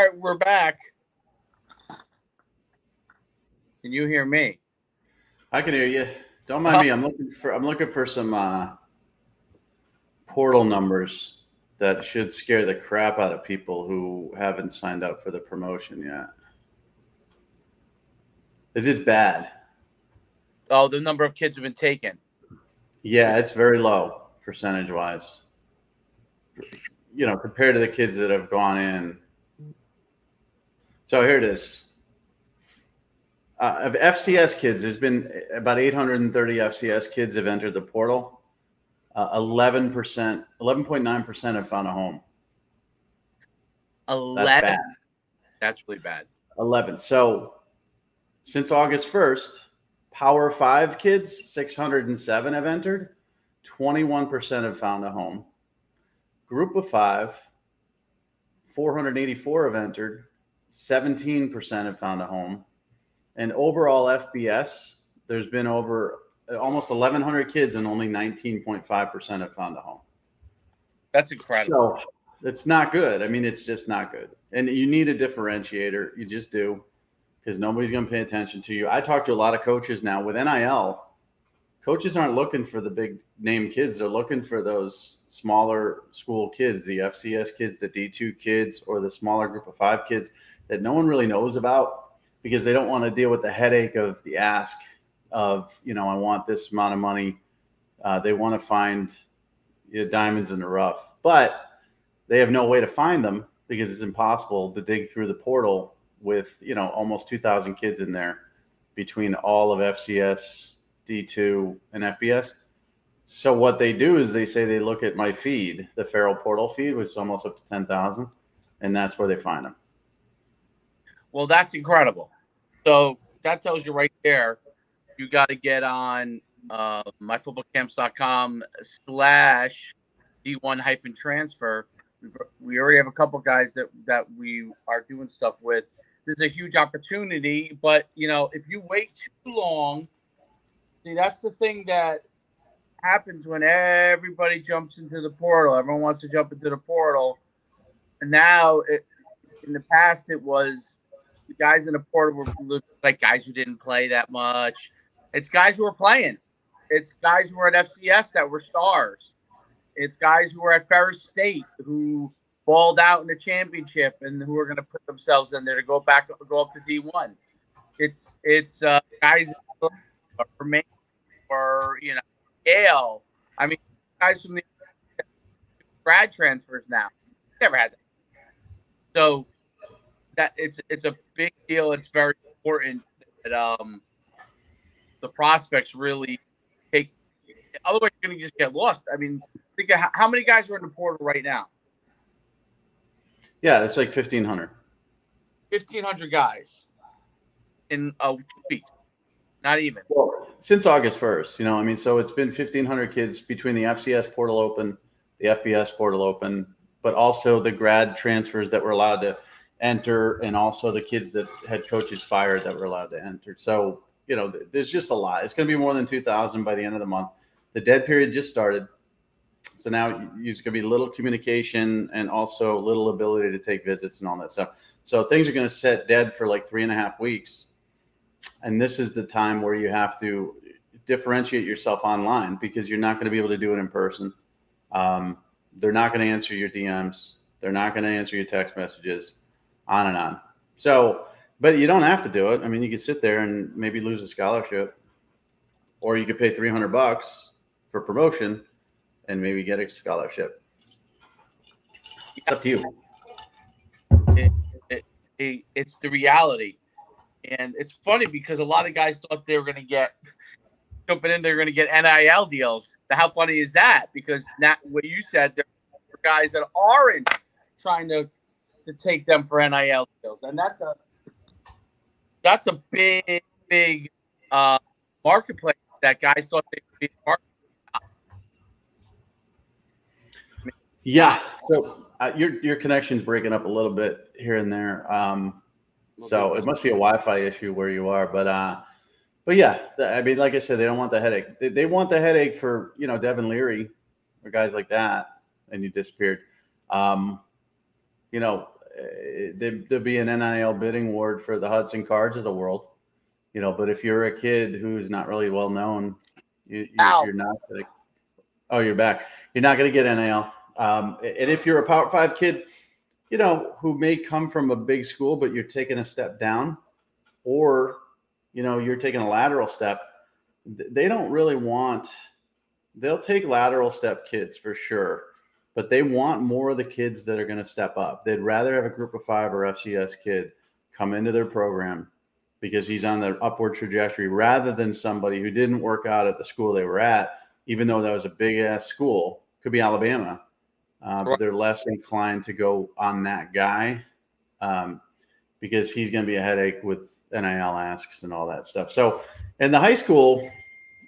right, we're back. Can you hear me? I can hear you. Don't mind me. I'm looking for some portal numbers that should scare the crap out of people who haven't signed up for the promotion yet. Is this bad? Oh, the number of kids have been taken. Yeah, it's very low percentage wise. Compared to the kids that have gone in. So here it is. Of FCS kids, there's been about 830 FCS kids have entered the portal. 11%, 11.9% have found a home. 11. That's bad. That's really bad. 11. So since August 1st, Power 5 kids, 607 have entered. 21% have found a home. Group of 5, 484 have entered. 17% have found a home. And overall FBS, there's been over almost 1,100 kids and only 19.5% have found a home. That's incredible. So it's not good. I mean, it's just not good. And you need a differentiator. You just do, because nobody's going to pay attention to you. I talk to a lot of coaches now with NIL. Coaches aren't looking for the big name kids. They're looking for those smaller school kids, the FCS kids, the D2 kids, or the smaller group of 5 kids that no one really knows about, because they don't want to deal with the headache of the ask of, I want this amount of money. They want to find diamonds in the rough, but they have no way to find them because it's impossible to dig through the portal with, almost 2,000 kids in there between all of FCS, D2, and FBS. So what they do is they say they look at my feed, the Farrell portal feed, which is almost up to 10,000, and that's where they find them. Well, that's incredible. So that tells you right there, you got to get on myfootballcamps.com/D1-transfer. We already have a couple guys that we are doing stuff with. There's a huge opportunity, but, if you wait too long, see, that's the thing that happens when everybody jumps into the portal. Everyone wants to jump into the portal. And now, in the past, it was the guys in the portal were like guys who didn't play that much. It's guys who are playing. It's guys who are at FCS that were stars. It's guys who are at Ferris State who balled out in the championship and who are going to put themselves in there to go up to D1. It's guys for me or Yale. I mean, guys from the grad transfers now. Never had that. So that it's a big deal. It's very important that the prospects really take. Otherwise, you're going to just get lost. I mean, think of how many guys are in the portal right now. Yeah, it's like 1,500. 1,500 guys in 2 weeks. Not even. Well, since August 1st, so it's been 1,500 kids between the FCS portal open, the FBS portal open, but also the grad transfers that were allowed to enter, and also the kids that had coaches fired that were allowed to enter. So, there's just a lot. It's going to be more than 2,000 by the end of the month. The dead period just started. So now there's going to be little communication and also little ability to take visits and all that stuff. So things are going to set dead for like 3.5 weeks. And this is the time where you have to differentiate yourself online, because you're not going to be able to do it in person. They're not going to answer your DMs. They're not going to answer your text messages, on and on. So, but you don't have to do it. I mean, you could sit there and maybe lose a scholarship, or you could pay $300 for promotion and maybe get a scholarship. It's up to you. It's the reality. And it's funny because a lot of guys thought they were going to get jumping in. They're going to get NIL deals. How funny is that? Because now, what you said, there are guys that aren't trying to take them for NIL deals, and that's a big marketplace that guys thought they would be part of. Yeah. So your connection's breaking up a little bit here and there. So it must be a Wi-Fi issue where you are, but yeah, I mean, like I said, they don't want the headache. They want the headache for, Devin Leary or guys like that, and you disappeared. there'd be an NIL bidding war for the Hudson Cards of the world, but if you're a kid who's not really well known, you're not going to. Oh, you're back. You're not going to get NIL. And if you're a Power 5 kid, who may come from a big school, but you're taking a step down, or, you're taking a lateral step, they don't really want. They'll take lateral step kids for sure, but they want more of the kids that are going to step up. They'd rather have a group of 5 or FCS kid come into their program because he's on the upward trajectory rather than somebody who didn't work out at the school they were at, even though that was a big ass school. Could be Alabama, but they're less inclined to go on that guy because he's going to be a headache with NIL asks and all that stuff. So in the high school,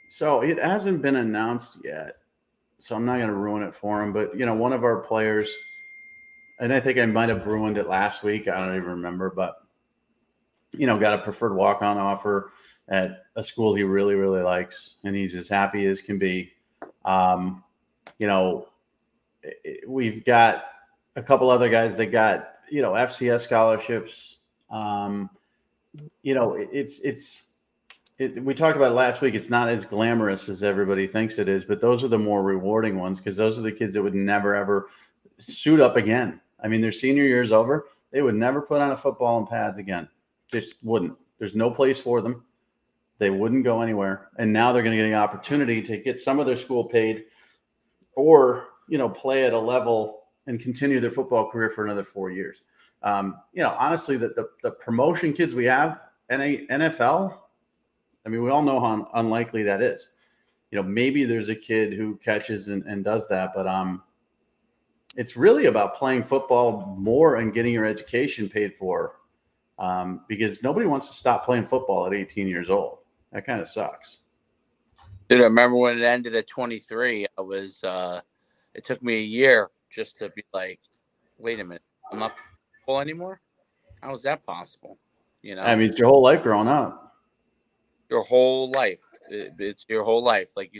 so it hasn't been announced yet, so I'm not going to ruin it for him. But, one of our players, and I think I might have ruined it last week. I don't even remember, but, got a preferred walk-on offer at a school he really, really likes, and he's as happy as can be. We've got a couple other guys that got, FCS scholarships. We talked about it last week. It's not as glamorous as everybody thinks it is, but those are the more rewarding ones because those are the kids that would never, ever suit up again. I mean, their senior year is over. They would never put on a football and pads again. Just wouldn't. There's no place for them. They wouldn't go anywhere. And now they're going to get an opportunity to get some of their school paid or, play at a level and continue their football career for another 4 years. Honestly, the promotion kids we have, NFL, I mean, we all know how unlikely that is. Maybe there's a kid who catches and does that, but it's really about playing football more and getting your education paid for because nobody wants to stop playing football at 18 years old. That kind of sucks. Dude, I remember when it ended at 23, it took me a year just to be like, wait a minute, I'm not football anymore? How is that possible? I mean, it's your whole life growing up. Your whole life. It's your whole life. Like,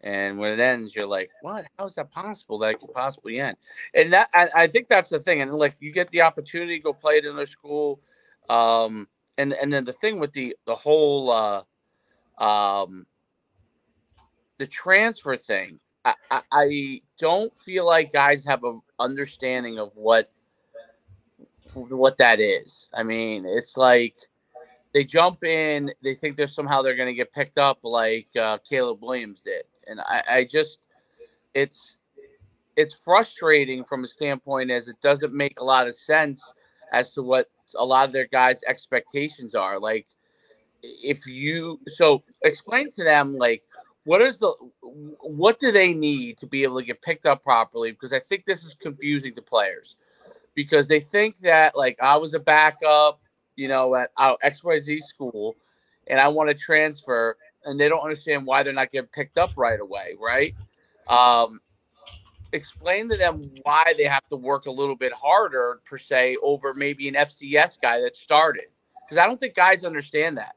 and when it ends, you're like, what? How is that possible that it could possibly end? And that, I think that's the thing. And like, you get the opportunity to go play at another school. And then the thing with the whole, the transfer thing, I don't feel like guys have an understanding of what that is. I mean, it's like they jump in, they think they're going to get picked up like Caleb Williams did. And I just, it's frustrating from a standpoint as it doesn't make a lot of sense as to what a lot of their guys' expectations are. Like, so explain to them, like, what do they need to be able to get picked up properly? Because I think this is confusing to players because they think that, like, I was a backup, at our XYZ school and I want to transfer, and they don't understand why they're not getting picked up right away. Right. Explain to them why they have to work a little bit harder per se over maybe an FCS guy that started. Because I don't think guys understand that.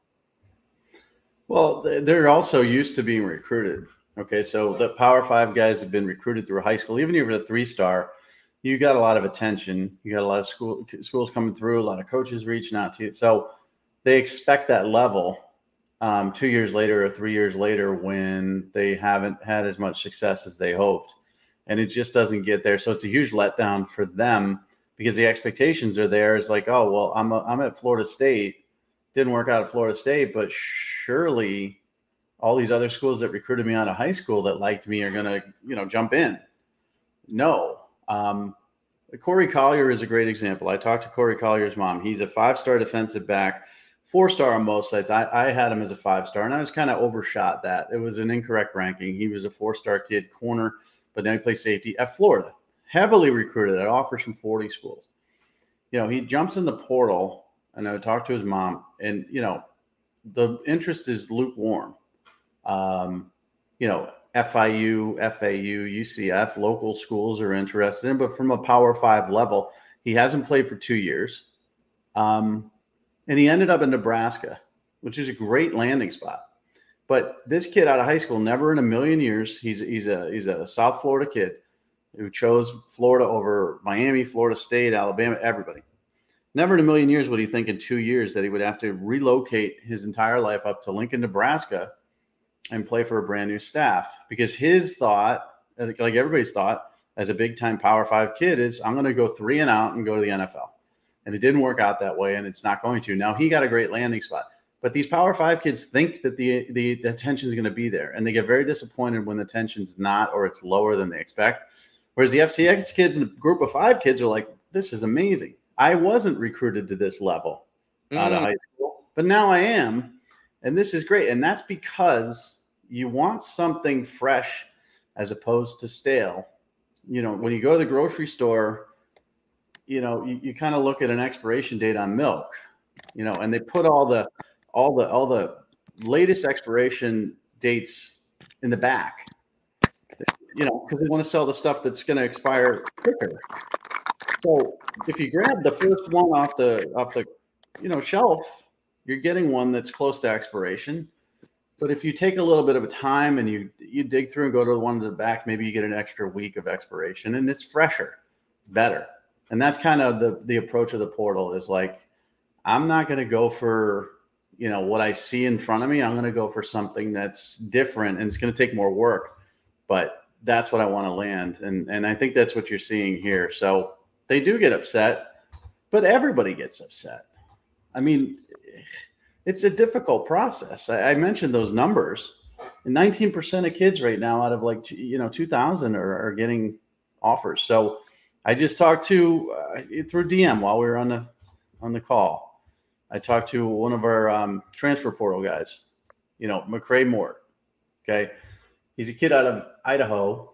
Well, they're also used to being recruited. Okay, so the Power 5 guys have been recruited through high school. Even if you're a 3-star, you got a lot of attention. You got a lot of schools coming through, a lot of coaches reaching out to you. So they expect that level 2 years later or 3 years later when they haven't had as much success as they hoped. And it just doesn't get there. So it's a huge letdown for them because the expectations are there. It's like, oh, well, I'm at Florida State. Didn't work out at Florida State, but surely all these other schools that recruited me out of high school that liked me are going to, jump in. No. Corey Collier is a great example. I talked to Corey Collier's mom. He's a 5-star defensive back, 4-star on most sites. I had him as a 5-star, and I was kind of overshot that. It was an incorrect ranking. He was a 4-star kid, corner, but now he plays safety at Florida. Heavily recruited at offers from 40 schools. He jumps in the portal, and I would talk to his mom, and, the interest is lukewarm. FIU, FAU, UCF, local schools are interested in, but from a Power 5 level, he hasn't played for 2 years. And he ended up in Nebraska, which is a great landing spot. But this kid out of high school, never in a million years, he's a South Florida kid, who chose Florida over Miami, Florida State, Alabama, everybody. Never in a million years would he think in 2 years that he would have to relocate his entire life up to Lincoln, Nebraska and play for a brand new staff, because his thought, like everybody's thought, as a big-time Power 5 kid is, I'm going to go 3 and out and go to the NFL. And it didn't work out that way, and it's not going to. Now, he got a great landing spot. But these Power 5 kids think that the attention is going to be there, and they get very disappointed when the attention's not, or it's lower than they expect. Whereas the FCX kids and a group of 5 kids are like, this is amazing. I wasn't recruited to this level out of high school, but now I am, and this is great. And that's because you want something fresh as opposed to stale. You know, when you go to the grocery store, you know, you kind of look at an expiration date on milk, you know, and they put all the latest expiration dates in the back, you know, because they want to sell the stuff that's going to expire quicker. So if you grab the first one off the shelf, you're getting one that's close to expiration. But if you take a little bit of a time and you dig through and go to the one in the back, maybe you get an extra week of expiration, and it's fresher, it's better. And that's kind of the approach of the portal is like, I'm not going to go for, you know, what I see in front of me. I'm going to go for something that's different, and it's going to take more work, but that's what I want to land. And I think that's what you're seeing here. So they do get upset, but everybody gets upset. I mean, it's a difficult process. I mentioned those numbers. And 19% of kids right now out of 2,000 are getting offers. So I just talked to through DM while we were on the call. I talked to one of our transfer portal guys, McCray Mort. Okay, he's a kid out of Idaho.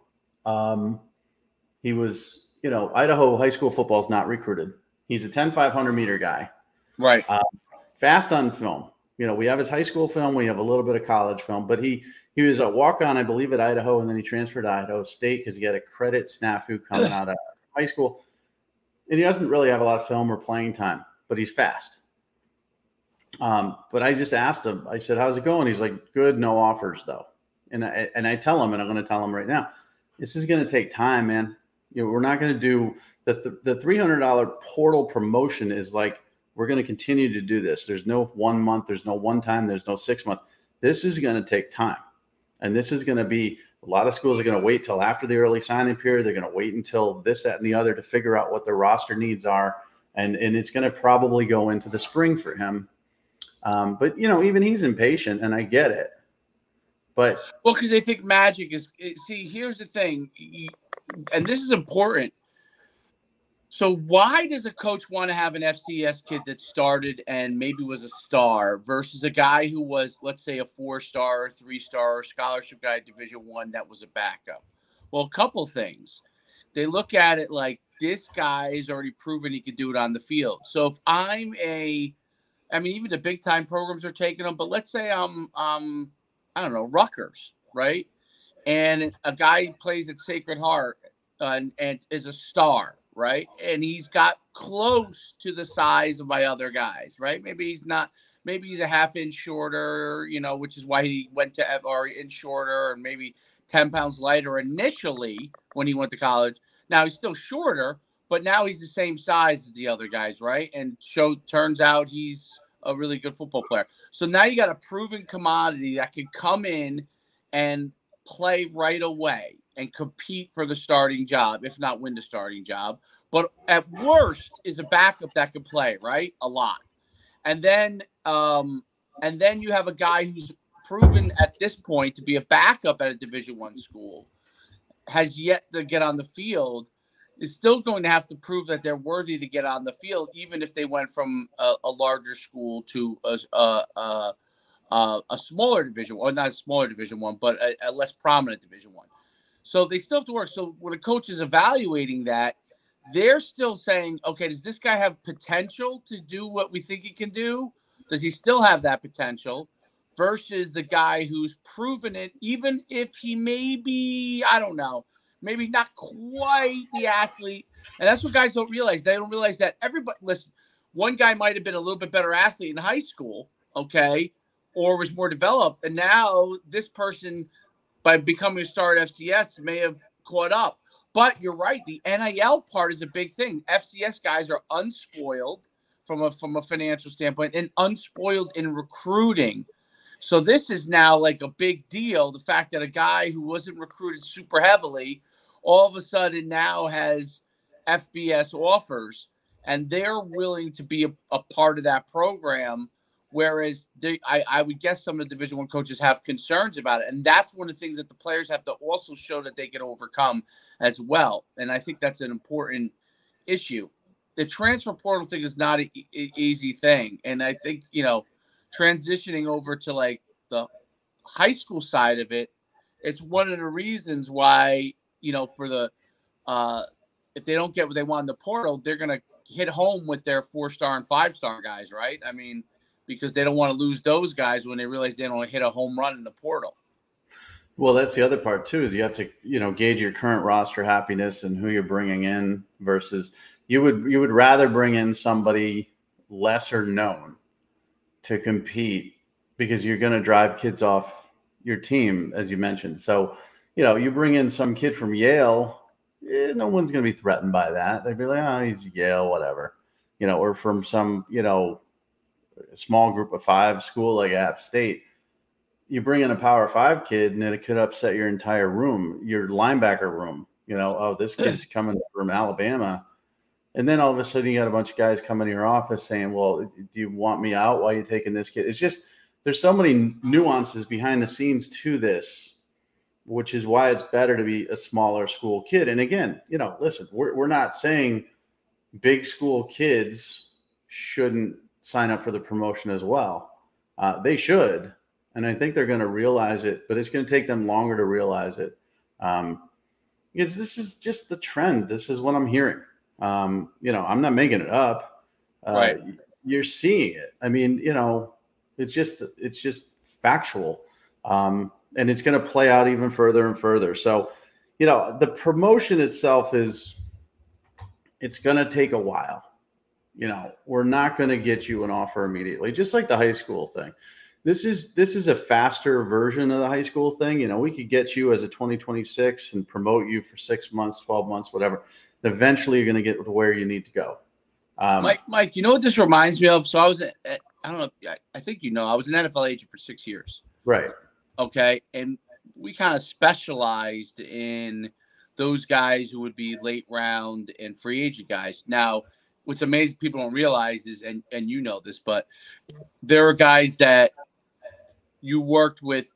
He was, Idaho high school football is not recruited. He's a 10,500 meter guy. Right. Fast on film. We have his high school film. We have a little bit of college film, but he was a walk-on, I believe, at Idaho, and then he transferred to Idaho State because he had a credit snafu coming out of high school. And he doesn't really have a lot of film or playing time, but he's fast. But I just asked him, I said, how's it going? He's like, good, no offers though. And I tell him, and I'm going to tell him right now, this is going to take time, man. We're not going to do the $300 portal promotion is like, we're going to continue to do this. There's no 1 month. There's no one time. There's no 6 month. This is going to take time. And this is going to be, a lot of schools are going to wait till after the early signing period. They're going to wait until this, that, and the other to figure out what their roster needs are. And it's going to probably go into the spring for him. But, even he's impatient, and I get it. But well, because they think magic is – see, here's the thing, and this is important. So why does a coach want to have an FCS kid that started and maybe was a star versus a guy who was, let's say, a 4-star, 3-star scholarship guy at Division I that was a backup? Well, a couple things. They look at it like this guy has already proven he could do it on the field. So if I'm even the big time programs are taking them, but let's say I'm I don't know, Rutgers, right? And a guy plays at Sacred Heart and is a star. Right. And he's got close to the size of my other guys. Right. Maybe he's not. Maybe he's a half inch shorter, which is why he went to or inch shorter and maybe 10 pounds lighter initially when he went to college. Now he's still shorter, but now he's the same size as the other guys. Right. And turns out he's a really good football player. So now you got a proven commodity that can come in and play right away and compete for the starting job, if not win the starting job. But at worst is a backup that can play, right? A lot. And then you have a guy who's proven at this point to be a backup at a Division I school, has yet to get on the field, is still going to have to prove that they're worthy to get on the field, even if they went from a larger school to a smaller Division, or not a smaller Division I, but a less prominent Division I. So they still have to work. So when a coach is evaluating that, they're still saying, okay, does this guy have potential to do what we think he can do? Does he still have that potential? Versus the guy who's proven it, even if he may be, I don't know, maybe not quite the athlete. And that's what guys don't realize. They don't realize that everybody, listen, one guy might have been a little bit better athlete in high school, okay, or was more developed. And now this person, by becoming a star at FCS, may have caught up. But you're right. The NIL part is a big thing. FCS guys are unspoiled from a financial standpoint and unspoiled in recruiting. So this is now like a big deal. The fact that a guy who wasn't recruited super heavily all of a sudden now has FBS offers, and they're willing to be a part of that program. Whereas I would guess some of the Division I coaches have concerns about it. And that's one of the things that the players have to also show that they can overcome as well. And I think that's an important issue. The transfer portal thing is not an easy thing. And I think, transitioning over to like the high school side of it, it's one of the reasons why, for the if they don't get what they want in the portal, they're going to hit home with their 4-star and 5-star guys, right? I mean, because they don't want to lose those guys when they realize they don't hit a home run in the portal. Well, that's the other part too, is you have to, gauge your current roster happiness and who you're bringing in versus you would rather bring in somebody lesser known to compete because you're going to drive kids off your team, as you mentioned. So, you bring in some kid from Yale, no one's going to be threatened by that. They'd be like, oh, he's Yale, whatever, or from some, a small group of 5 school like App State. You bring in a Power 5 kid and then it could upset your entire room, your linebacker room. Oh, this kid's coming from Alabama. And then all of a sudden you got a bunch of guys coming to your office saying, well, do you want me out? Why are you taking this kid? It's just, there's so many nuances behind the scenes to this, which is why it's better to be a smaller school kid. And again, listen, we're not saying big school kids shouldn't sign up for the promotion as well. They should. And I think they're going to realize it, but it's going to take them longer to realize it. Because this is just the trend. This is what I'm hearing. I'm not making it up. Right. You're seeing it. I mean, it's just factual. And it's going to play out even further and further. So, the promotion itself it's going to take a while. We're not going to get you an offer immediately, just like the high school thing. This is a faster version of the high school thing. We could get you as a 2026 and promote you for 6 months, 12 months, whatever. Eventually, you're going to get to where you need to go. Mike, you know what this reminds me of? So I was, I don't know, I think I was an NFL agent for 6 years. Right. Okay. And we kind of specialized in those guys who would be late round and free agent guys. Now, what's amazing people don't realize is, and you know this, but there are guys that you worked with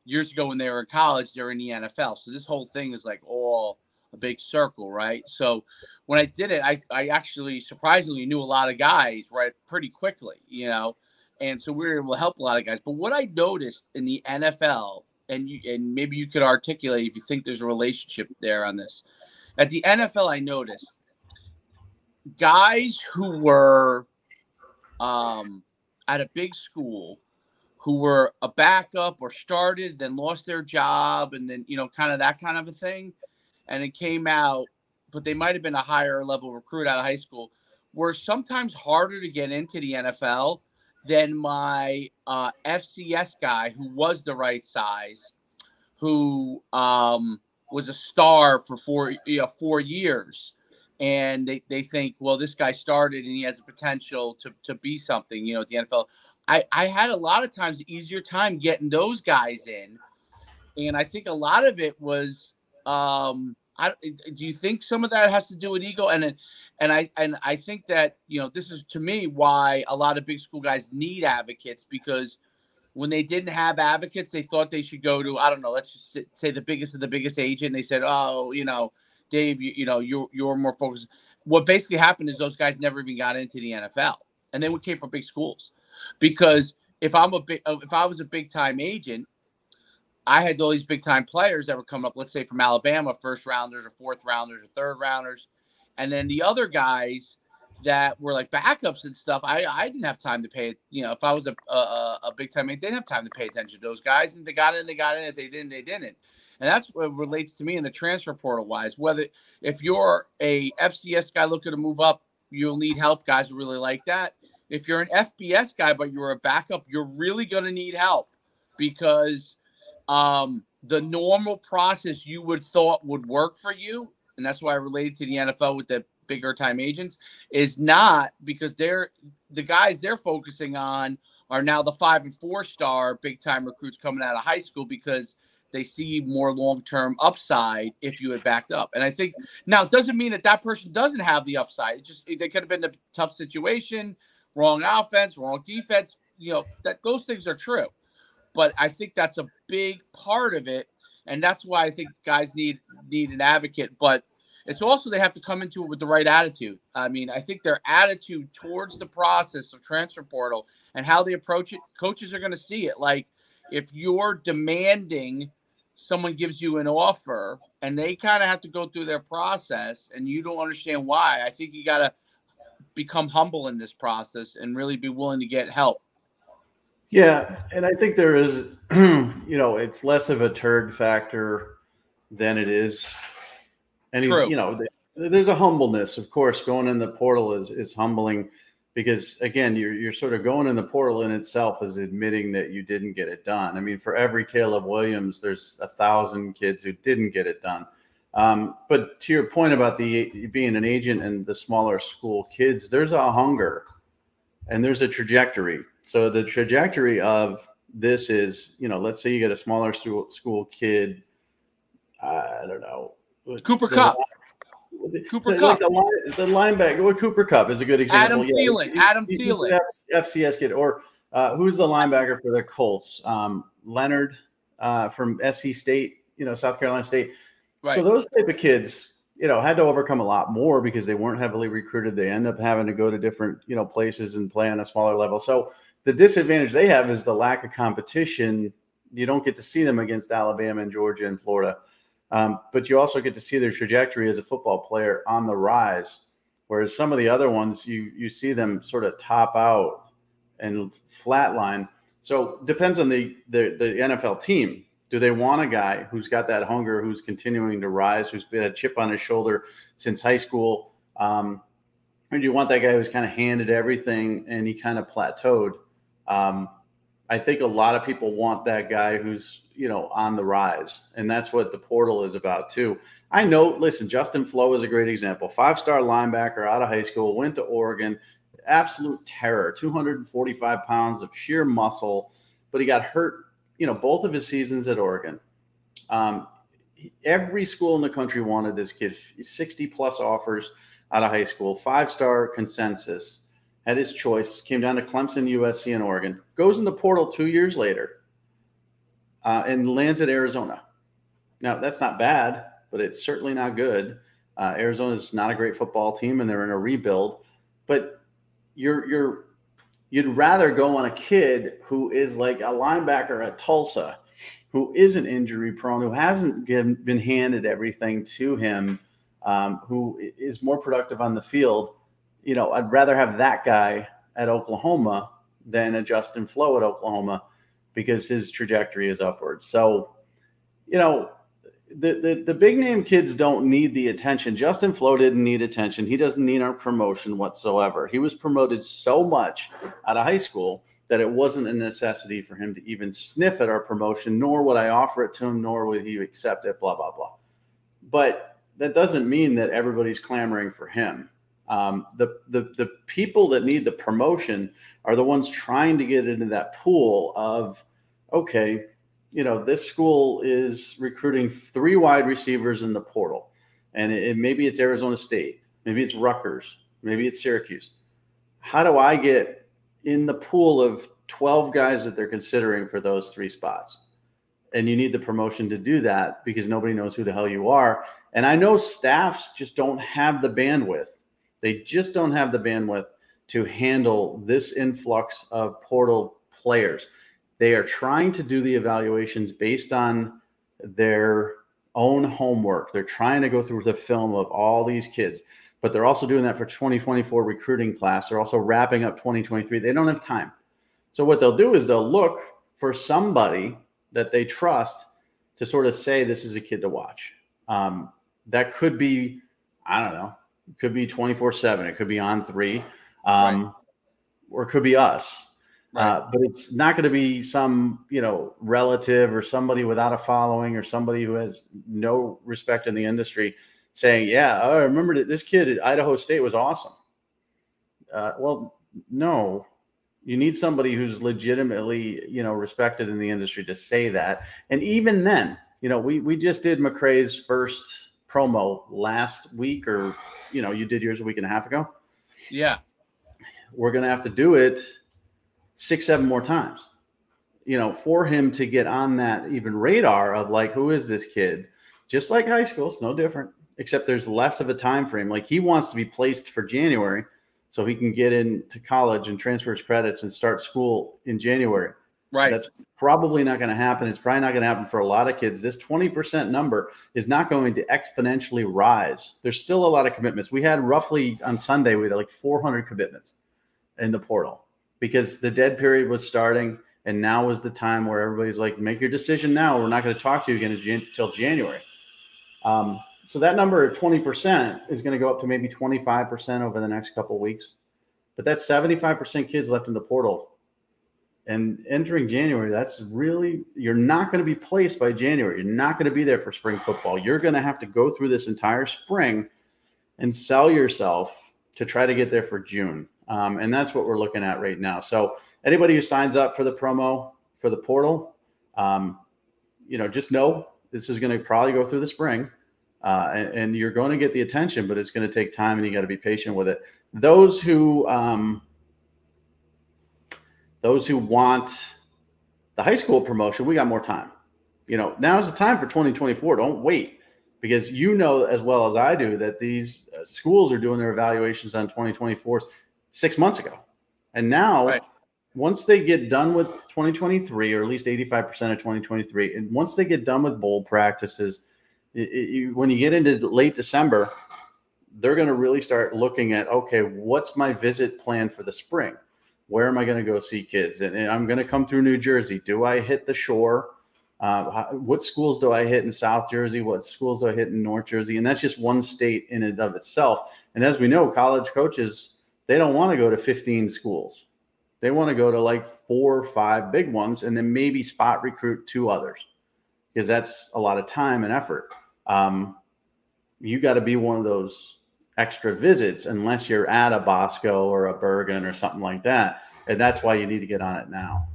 years ago when they were in college, they're in the NFL. So this whole thing is like all a big circle, right? So when I did it, I actually surprisingly knew a lot of guys right pretty quickly, and so we were able to help a lot of guys. But what I noticed in the NFL, and maybe you could articulate if you think there's a relationship there on this. At the NFL, I noticed guys who were at a big school who were a backup or started, then lost their job, and then, kind of that kind of a thing. And it came out, but they might have been a higher level recruit out of high school, were sometimes harder to get into the NFL than my FCS guy who was the right size, who was a star for 4 years. And they think, well, this guy started and he has the potential to be something, at the NFL. I had a lot of times easier time getting those guys in. And I think a lot of it was, do you think some of that has to do with ego? And I think that, this is to me why a lot of big school guys need advocates, because when they didn't have advocates, they thought they should go to, I don't know, let's just say the biggest of the biggest agent. They said, oh, Dave, you're more focused. What basically happened is those guys never even got into the NFL, and then we came from big schools. Because if I was a big time agent, I had all these big time players that were coming up, let's say from Alabama, 1st rounders or 4th rounders or 3rd rounders, and then the other guys that were like backups and stuff, I didn't have time to pay. If I was a big time agent, they didn't have time to pay attention to those guys, and they got in. If they didn't, they didn't. And that's what relates to me in the transfer portal wise. Whether if you're a FCS guy looking to move up, you'll need help. Guys will really like that. If you're an FBS guy, but you're a backup, you're really going to need help, because the normal process you would thought would work for you, and that's why I related to the NFL with the bigger time agents, is not, because the guys they're focusing on are now the 5 and 4 star big time recruits coming out of high school, because they see more long term upside if you had backed up. And I think now it doesn't mean that that person doesn't have the upside. It just, they could have been in a tough situation, wrong offense, wrong defense. That those things are true. But I think that's a big part of it, and that's why I think guys need an advocate. But it's also, they have to come into it with the right attitude. I mean, I think their attitude towards the process of transfer portal and how they approach it, coaches are going to see it. Like, if you're demanding someone gives you an offer and they kind of have to go through their process and you don't understand why, I think you got to become humble in this process and really be willing to get help. Yeah, and I think there is, it's less of a turd factor than it is True. There's a humbleness, of course. Going in the portal is humbling, because again, you're sort of going in the portal in itself is admitting that you didn't get it done. I mean, for every Caleb Williams, there's 1,000 kids who didn't get it done. But to your point about being an agent and the smaller school kids, there's a hunger and there's a trajectory. So the trajectory of this is, let's say you get a smaller school kid. I don't know. Cooper Kupp. Cooper Kupp. Like the linebacker. Well, Cooper Kupp is a good example. Adam Thielen. FCS kid. Or who's the linebacker for the Colts? Leonard from SC State, South Carolina State. Right. So those type of kids, had to overcome a lot more because they weren't heavily recruited. They end up having to go to different, places and play on a smaller level. So the disadvantage they have is the lack of competition. You don't get to see them against Alabama and Georgia and Florida. But you also get to see their trajectory as a football player on the rise. Whereas some of the other ones, you see them sort of top out and flatline. So depends on the NFL team. Do they want a guy who's got that hunger, who's continuing to rise, who's been a chip on his shoulder since high school? Or do you want that guy who's kind of handed everything and he kind of plateaued? I think a lot of people want that guy who's, on the rise. And that's what the portal is about too. I know, listen, Justin Flo is a great example. 5-star linebacker out of high school, went to Oregon, absolute terror, 245 pounds of sheer muscle, but he got hurt, both of his seasons at Oregon. Every school in the country wanted this kid, 60 plus offers out of high school, 5-star consensus, had his choice, came down to Clemson, USC, and Oregon, goes in the portal 2 years later, and lands at Arizona. Now, that's not bad, but it's certainly not good. Arizona's not a great football team, and they're in a rebuild. But you'd rather go on a kid who is like a linebacker at Tulsa, who isn't injury prone, who hasn't been handed everything to him, who is more productive on the field. I'd rather have that guy at Oklahoma than a Justin Flo at Oklahoma, because his trajectory is upward. So, the big name kids don't need the attention. Justin Flo didn't need attention. He doesn't need our promotion whatsoever. He was promoted so much out of high school that it wasn't a necessity for him to even sniff at our promotion, nor would I offer it to him, nor would he accept it, blah, blah, blah. But that doesn't mean that everybody's clamoring for him. The people that need the promotion are the ones trying to get into that pool of, okay, this school is recruiting 3 wide receivers in the portal, and maybe it's Arizona State, maybe it's Rutgers, maybe it's Syracuse. How do I get in the pool of 12 guys that they're considering for those 3 spots? And you need the promotion to do that because nobody knows who the hell you are. And I know staffs just don't have the bandwidth. They just don't have the bandwidth to handle this influx of portal players. They are trying to do the evaluations based on their own homework. They're trying to go through the film of all these kids, but they're also doing that for 2024 recruiting class. They're also wrapping up 2023. They don't have time. So what they'll do is they'll look for somebody that they trust to sort of say, this is a kid to watch. That could be, I don't know, it could be 24/7. It could be On3, right. Or it could be us. Right. But it's not going to be some, relative or somebody without a following or somebody who has no respect in the industry saying, yeah, I remember that this kid at Idaho State was awesome. Well, no, you need somebody who's legitimately, respected in the industry to say that. And even then, we just did McRae's first promo last week, or, you did yours a week and a half ago. Yeah. We're going to have to do it 6-7 more times, for him to get on that even radar of like, who is this kid? Just like high school, it's no different, except there's less of a time frame. Like, he wants to be placed for January so he can get into college and transfer his credits and start school in January. Right. That's probably not going to happen. It's probably not going to happen for a lot of kids. This 20% number is not going to exponentially rise. There's still a lot of commitments. We had roughly on Sunday, we had like 400 commitments in the portal because the dead period was starting. And now was the time where everybody's like, make your decision now. We're not going to talk to you again until January. So that number at 20% is going to go up to maybe 25% over the next couple of weeks. But that's 75% kids left in the portal. And entering January, that's really, you're not going to be placed by January. You're not going to be there for spring football. You're going to have to go through this entire spring and sell yourself to try to get there for June. And that's what we're looking at right now. So anybody who signs up for the promo for the portal, just know this is going to probably go through the spring. And you're going to get the attention, but it's going to take time and you got to be patient with it. Those who want the high school promotion, we got more time. Now is the time for 2024. Don't wait, because as well as I do that these schools are doing their evaluations on 2024 6 months ago. And now, right, once they get done with 2023, or at least 85% of 2023, and once they get done with bowl practices, when you get into late December, they're going to really start looking at, okay, what's my visit plan for the spring? Where am I going to go see kids? And I'm going to come through New Jersey. Do I hit the shore? What schools do I hit in South Jersey? What schools do I hit in North Jersey? And that's just one state in and of itself. And as we know, college coaches, they don't want to go to 15 schools. They want to go to like 4 or 5 big ones and then maybe spot recruit 2 others, because that's a lot of time and effort. You got to be one of those extra visits unless you're at a Bosco or a Bergen or something like that. And that's why you need to get on it now.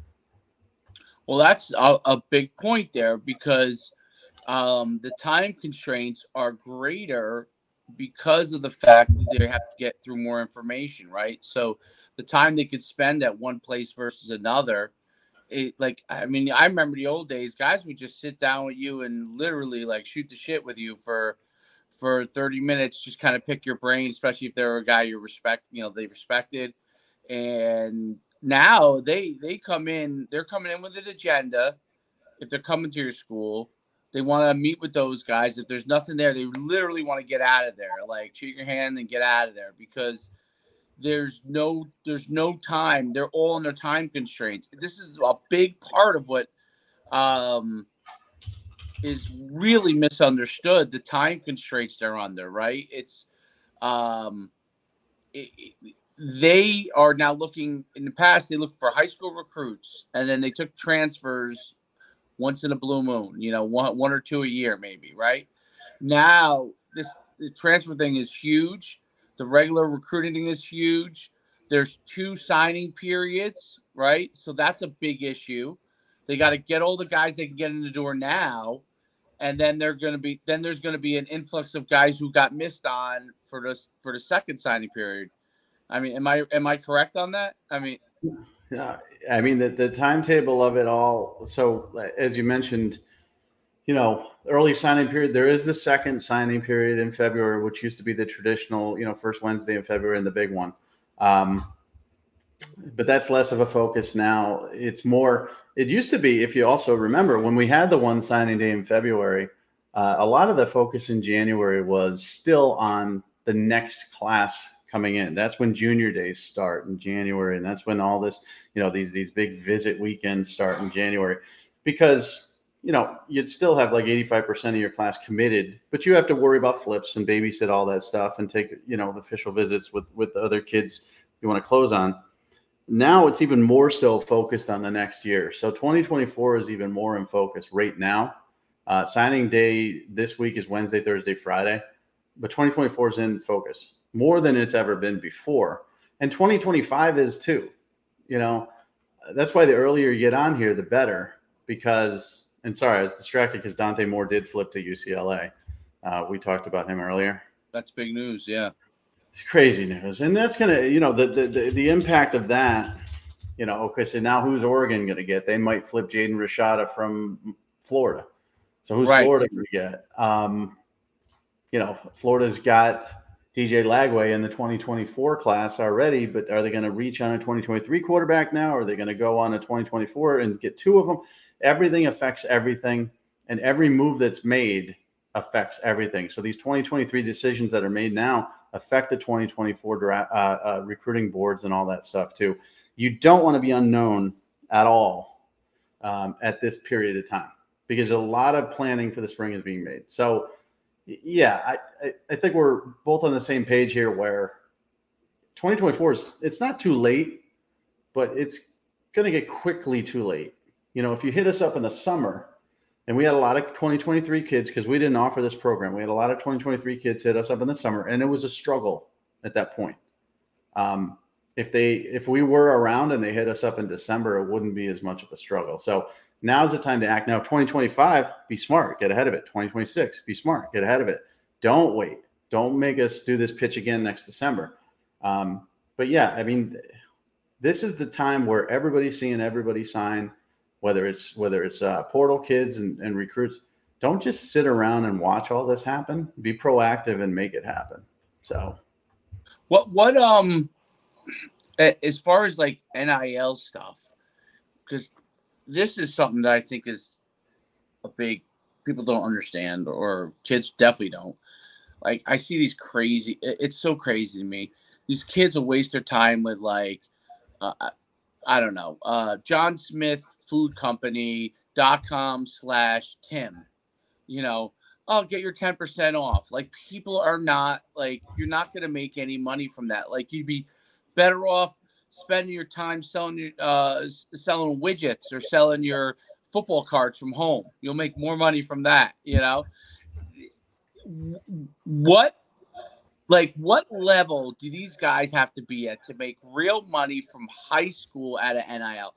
Well, that's a big point there, because the time constraints are greater because of the fact that they have to get through more information, right? So the time they could spend at one place versus another, I remember the old days, guys would just sit down with you and literally like shoot the shit with you for 30 minutes, just kind of pick your brain, especially if they're a guy they respected. And now they're coming in with an agenda. If they're coming to your school, they want to meet with those guys. If there's nothing there, they literally want to get out of there, like shake your hand and get out of there, because there's no time. They're all on their time constraints. This is a big part of what is really misunderstood, the time constraints they're under, right? It's they are now looking. In the past, they looked for high school recruits, and then they took transfers once in a blue moon, one or two a year, maybe, right? Now, this transfer thing is huge. The regular recruiting thing is huge. There's 2 signing periods, right? So that's a big issue. They got to get all the guys they can get in the door now, and then there's going to be an influx of guys who got missed on for the second signing period. I mean, am I correct on that? I mean, yeah, the timetable of it all. So as you mentioned, early signing period, there is the second signing period in February, which used to be the traditional, first Wednesday in February and the big one. But that's less of a focus now. It's more, it used to be, if you also remember, when we had the one signing day in February, a lot of the focus in January was still on the next class coming in. That's when junior days start in January. And that's when all this, these big visit weekends start in January, because, you'd still have like 85% of your class committed, but you have to worry about flips and babysit all that stuff and take, official visits with the other kids you want to close on. Now it's even more so focused on the next year. So 2024 is even more in focus right now. Signing day this week is Wednesday, Thursday, Friday, but 2024 is in focus more than it's ever been before. And 2025 is too. You know, that's why the earlier you get on here, the better, because, and sorry, I was distracted because Dante Moore did flip to UCLA. We talked about him earlier. That's big news. Yeah. It's crazy news. And that's going to, you know, the impact of that, you know, okay, so now who's Oregon going to get? They might flip Jaden Rashada from Florida. So who's Florida going to get? You know, Florida's got DJ Lagway in the 2024 class already, but are they going to reach on a 2023 quarterback now? Or are they going to go on a 2024 and get two of them? Everything affects everything, and every move that's made affects everything. So these 2023 decisions that are made now affect the 2024 recruiting boards and all that stuff too. You don't want to be unknown at all at this period of time, because a lot of planning for the spring is being made. So yeah, I think we're both on the same page here where 2024 it's not too late, but it's going to get quickly too late. You know, if you hit us up in the summer, and we had a lot of 2023 kids, because we didn't offer this program. We had a lot of 2023 kids hit us up in the summer, and it was a struggle at that point. If we were around and they hit us up in December, it wouldn't be as much of a struggle. So now's the time to act. Now, 2025, be smart, get ahead of it. 2026, be smart, get ahead of it. Don't wait. Don't make us do this pitch again next December. But yeah, I mean, this is the time where everybody's seeing everybody sign. Whether it's portal kids and recruits, don't just sit around and watch all this happen. Be proactive and make it happen. So, what as far as like NIL stuff, because this is something that I think is a big, people don't understand, or kids definitely don't. Like, I see these crazy, it's so crazy to me. These kids will waste their time with like, I don't know, John Smith Food Company.com/Tim, you know, oh, get your 10% off. Like, people are not, like, you're not going to make any money from that. Like, you'd be better off spending your time selling widgets or selling your football cards from home. You'll make more money from that, you know? What level do these guys have to be at to make real money from high school at an NIL?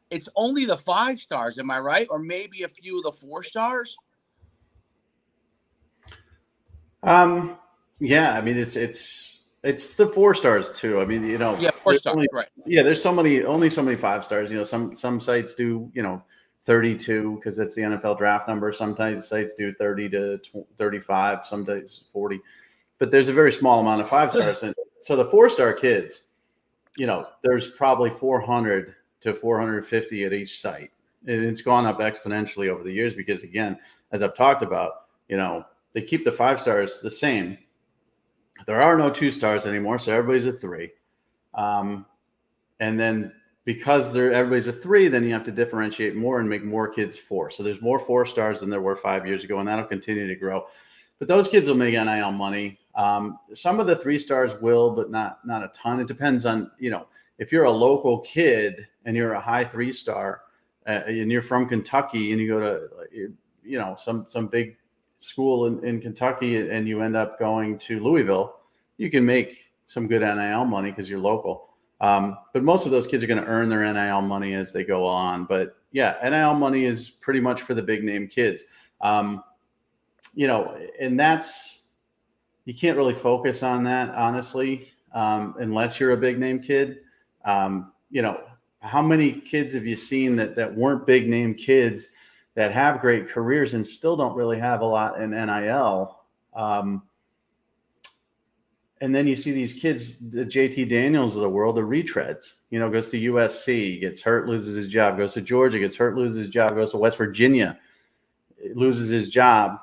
It's only the 5 stars, am I right? Or maybe a few of the 4 stars? Yeah, I mean, it's the 4 stars too. I mean, you know, yeah, 4 stars, right? Yeah, there's only so many 5 stars. You know, some sites do, you know, 32 because it's the NFL draft number. Sometimes sites do 30 to 35, sometimes 40. But there's a very small amount of 5 stars. And so the 4-star kids, you know, there's probably 400 to 450 at each site. And it's gone up exponentially over the years because, again, as I've talked about, you know, they keep the 5 stars the same. There are no 2 stars anymore, so everybody's a 3. And then because everybody's a 3, then you have to differentiate more and make more kids 4. So there's more 4 stars than there were 5 years ago, and that'll continue to grow. But those kids will make NIL money. Some of the 3 stars will, but not a ton. It depends on, you know, if you're a local kid and you're a high 3-star and you're from Kentucky and you go to, you know, some big school in Kentucky and you end up going to Louisville, you can make some good NIL money because you're local. But most of those kids are going to earn their NIL money as they go on. But yeah, NIL money is pretty much for the big name kids. You know, and you can't really focus on that, honestly, unless you're a big name kid. You know, how many kids have you seen that weren't big name kids that have great careers and still don't really have a lot in NIL? And then you see these kids, the JT Daniels of the world, the retreads, you know, goes to USC, gets hurt, loses his job, goes to Georgia, gets hurt, loses his job, goes to West Virginia, loses his job.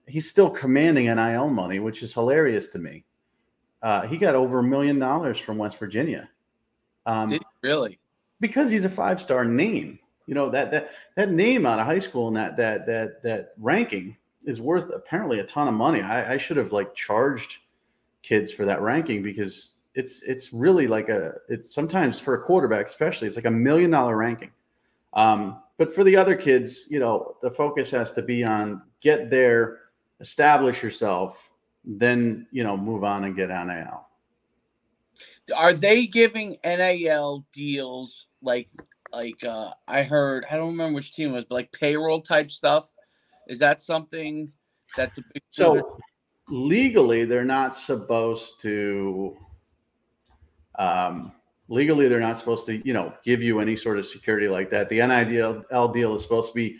He's still commanding NIL money, which is hilarious to me. He got over $1 million from West Virginia. Did he really? Because he's a 5-star name. You know, that name out of high school and that ranking is worth apparently a ton of money. I should have like charged kids for that ranking because it's really like it's sometimes for a quarterback, especially, it's like $1 million ranking. But for the other kids, the focus has to be on get there, establish yourself, then, move on and get NIL. Are they giving NIL deals like I heard, I don't remember which team it was, but like payroll type stuff? Is that something that the big So legally they're not supposed to give you any sort of security like that. The NIL deal is supposed to be,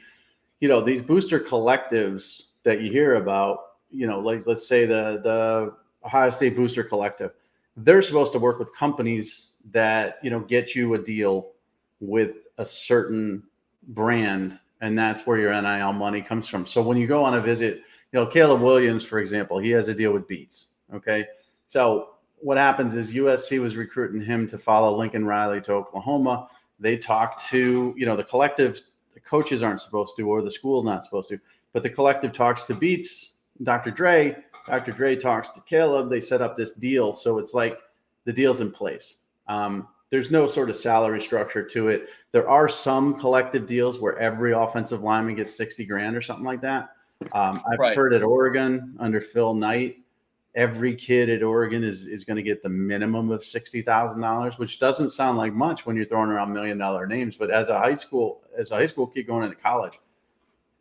these booster collectives that you hear about, like let's say the Ohio State Booster Collective, they're supposed to work with companies that, get you a deal with a certain brand, and that's where your NIL money comes from. So when you go on a visit, Caleb Williams, for example, he has a deal with Beats. Okay. So what happens is USC was recruiting him to follow Lincoln Riley to Oklahoma. They talked to, the collective, the coaches aren't supposed to, or the school's not supposed to, but the collective talks to Beats, Dr. Dre. Dr. Dre talks to Caleb. They set up this deal. So it's like the deal's in place. There's no sort of salary structure to it. There are some collective deals where every offensive lineman gets $60,000 or something like that. I've heard at Oregon under Phil Knight, every kid at Oregon is going to get the minimum of $60,000, which doesn't sound like much when you're throwing around $1 million names. But as a high school kid going into college,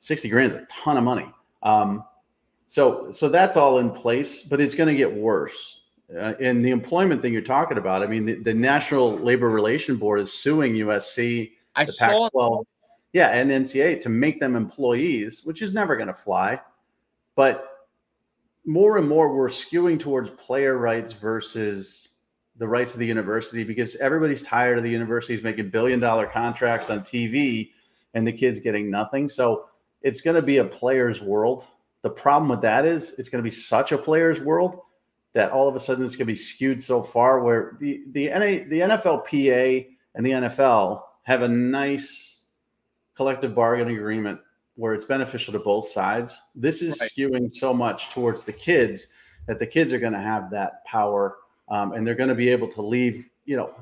$60,000 is a ton of money. So that's all in place, but it's going to get worse. And the employment thing you're talking about, I mean, the National Labor Relations Board is suing USC, the Pac-12, and NCAA to make them employees, which is never going to fly. But more and more, we're skewing towards player rights versus the rights of the university, because everybody's tired of the universities making billion-dollar contracts on TV and the kids getting nothing. So it's going to be a player's world. The problem with that is it's going to be such a player's world that all of a sudden it's going to be skewed so far where the NFLPA and the NFL have a nice collective bargaining agreement where it's beneficial to both sides. This is skewing so much towards the kids that the kids are going to have that power, and they're going to be able to leave.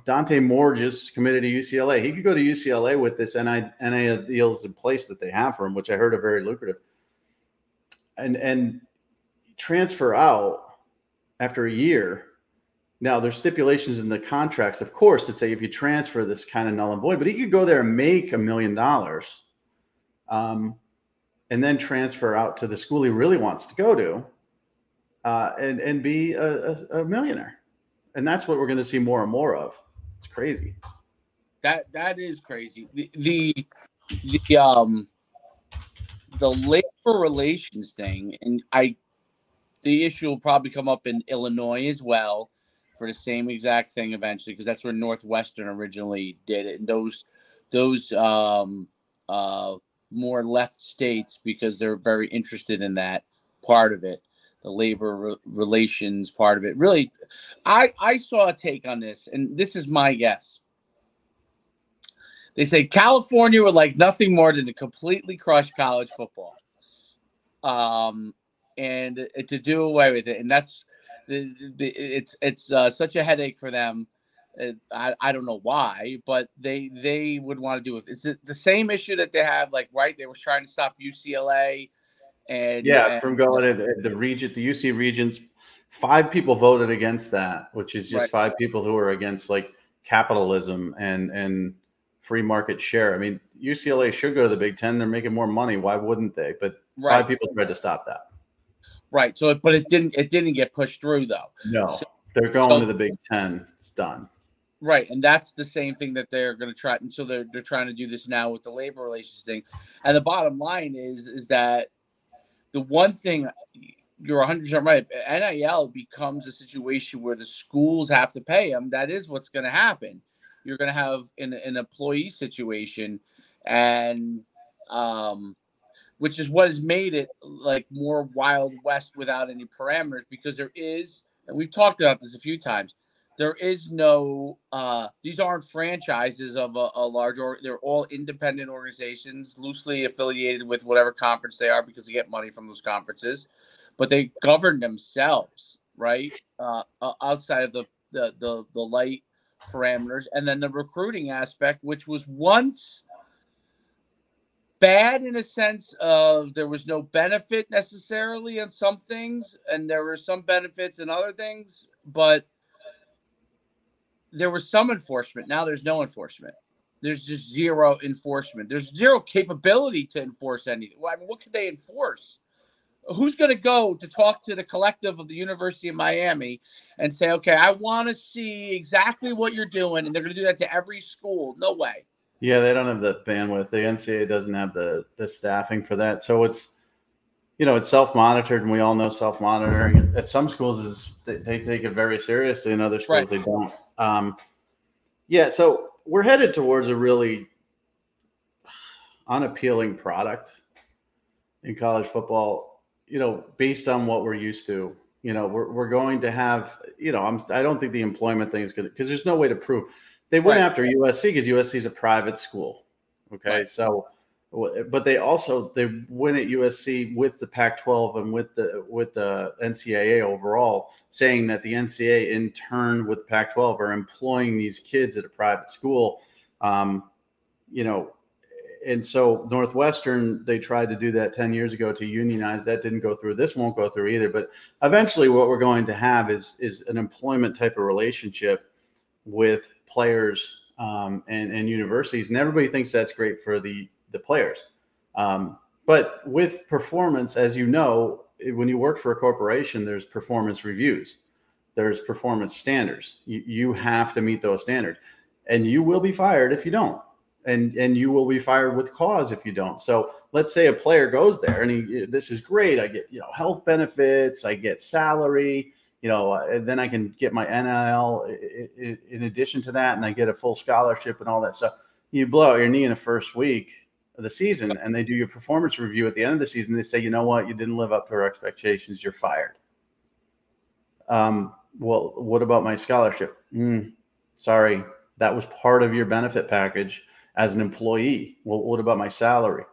Dante Moore just committed to UCLA. He could go to UCLA with this NIL deals in place that they have for him, which I heard are very lucrative, and transfer out after a year. Now, there's stipulations in the contracts, of course, that say if you transfer, this kind of null and void. But he could go there and make $1 million, and then transfer out to the school he really wants to go to, and be a millionaire. And that's what we're going to see more and more of. It's crazy. That is crazy. The labor relations thing, and the issue will probably come up in Illinois as well for the same exact thing eventually, because that's where Northwestern originally did it. And those more left states, because they're very interested in that part of it, the labor relations part of it. Really, I saw a take on this, and this is my guess. They say California would like nothing more than to completely crush college football. And to do away with it, and that's it's such a headache for them. I don't know why, but they would want to do it. It's the same issue that they have, they were trying to stop UCLA and from going to the UC regions. 5 people voted against that, which is just 5 people who are against capitalism and free market share. I mean, UCLA should go to the Big Ten. They're making more money. Why wouldn't they? But 5 people tried to stop that. Right. So, but it didn't get pushed through though. No, they're going to the Big Ten. It's done. Right. And that's the same thing that they're going to try. And so they're trying to do this now with the labor relations thing. And the bottom line is that the one thing, you're 100% right. If NIL becomes a situation where the schools have to pay them, that is what's going to happen. You're going to have an employee situation, and which is what has made it more Wild West without any parameters, because there is, and we've talked about this a few times, there is no, these aren't franchises of a large, they're all independent organizations, loosely affiliated with whatever conference they are, because they get money from those conferences, but they govern themselves, right? Outside of the light parameters, and then the recruiting aspect, which was once bad in a sense of there was no benefit necessarily in some things, and there were some benefits in other things, but there was some enforcement. Now there's no enforcement. There's just zero enforcement. There's zero capability to enforce anything. Well, I mean, what could they enforce? Who's going to go to talk to the collective of the University of Miami and say, okay, I want to see exactly what you're doing, and they're going to do that to every school? No way. Yeah, they don't have the bandwidth. The NCAA doesn't have the staffing for that. So it's, it's self-monitored, and we all know self-monitoring at some schools is they take it very seriously, and other schools they don't. Yeah, so we're headed towards a really unappealing product in college football, based on what we're used to. We're going to have, I don't think the employment thing is good because there's no way to prove. They went after USC because USC is a private school. Okay. Right. So, but they win at USC with the Pac-12 and with the NCAA overall, saying that the NCAA in turn with the Pac-12 are employing these kids at a private school. And so Northwestern, they tried to do that 10 years ago to unionize. That didn't go through. This won't go through either. But eventually what we're going to have is an employment type of relationship with players and universities. And everybody thinks that's great for the players. But with performance, as you know, when you work for a corporation, there's performance reviews. There's performance standards. You have to meet those standards. And you will be fired if you don't. And you will be fired with cause if you don't. So let's say a player goes there and this is great. I get, health benefits, I get salary, and then I can get my NIL in addition to that, and I get a full scholarship and all that stuff. You blow out your knee in the first week of the season, and they do your performance review at the end of the season. They say, you know what, you didn't live up to our expectations. You're fired. Well, what about my scholarship? Sorry, that was part of your benefit package as an employee. Well, what about my salary?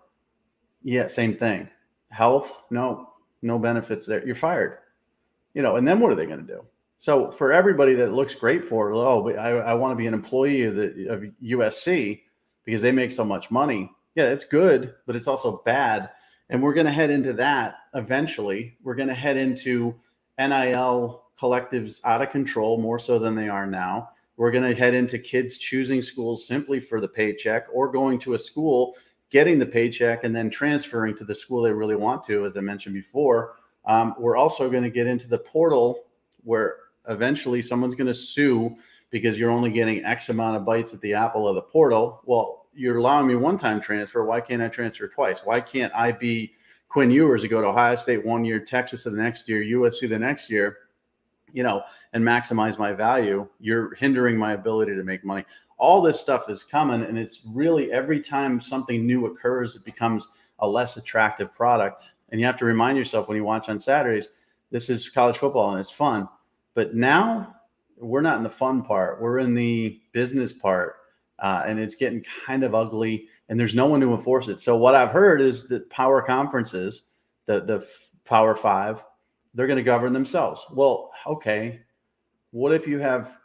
Yeah, same thing. Health? No benefits there. You're fired. And then what are they going to do? So for everybody that looks great for, I want to be an employee of USC because they make so much money. Yeah, it's good, but it's also bad. And we're going to head into that eventually. We're going to head into NIL collectives out of control more so than they are now. We're going to head into kids choosing schools simply for the paycheck or going to a school, getting the paycheck, and then transferring to the school they really want to, as I mentioned before. We're also going to get into the portal where eventually someone's going to sue because you're only getting X amount of bites at the apple of the portal. Well, you're allowing me one-time transfer. Why can't I transfer twice? Why can't I be Quinn Ewers to go to Ohio State one year, Texas the next year, USC the next year, and maximize my value? You're hindering my ability to make money. All this stuff is coming, and it's really every time something new occurs, it becomes a less attractive product. And you have to remind yourself when you watch on Saturdays, this is college football and it's fun. But now we're not in the fun part. We're in the business part, and it's getting kind of ugly, and there's no one to enforce it. So what I've heard is that power conferences, the Power Five, they're going to govern themselves. Well, okay. What if you have,